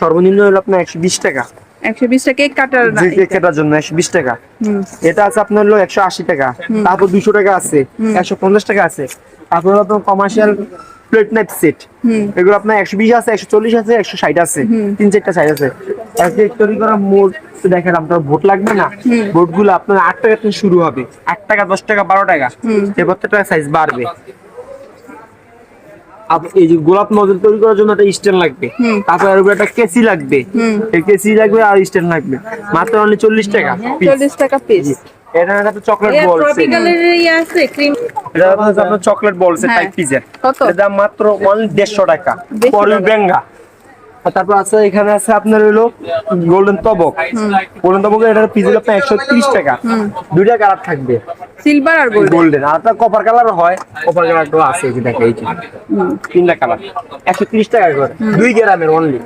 সর্বনিম্ন হলো আপনার 120 টাকা। 120 টাকা কেক কাটার না? জি, কেক কাটার জন্য 120 টাকা। এটা আছে আপনার হলো 180 টাকা। তারপর 200 টাকা আছে, 150 টাকা আছে। তারপর আপনার কমার্শিয়াল প্লেট নাইফ সেট, এগুলো আপনার 120 আছে, 140 আছে, 160 আছে, 3-4টা সাইজ আছে। এক কেক তৈরি করা মোট দেখেন আপনার ভোট লাগবে না, ভোট গুলো আপনার 8 টাকা থেকে শুরু হবে, 8 টাকা, 10 টাকা, 12 টাকা, এই প্রত্যেকটা সাইজ বাড়বে। এই যে গোলাপ নজর তৈরি করার জন্য একটা স্ট্যান্ড লাগবে, তারপর এর উপর একটা কেসি লাগবে, এই কেসি লাগবে আর স্ট্যান্ড লাগবে, মাত্র অনলি 40 টাকা পিস। 40 টাকা পিস। এটা একটা চকলেট বল সেট, ট্রপিক্যালের ইয়ে আছে ক্রিম। এটা আপনার চকলেট বল সেট টাইপ পিসের, কত? এর দাম মাত্র অনলি 150 টাকা। 150 পরে টাকা। বেঙ্গা। আর তারপর আছে এখানে আছে আপনার হলো গোল্ডেন তবক। গোল্ডেন তবক এটার পিস হলো আপনার 130 টাকা। দুইটা কালার থাকবে, সিলভার আর গোল্ড। গোল্ডেন আর একটা কপার কালার হয়, কপার কালারটা আছে এই যে দেখেন, এই যে তিনটা কালার 130 টাকা করে, 2 গ্রামের অনলি।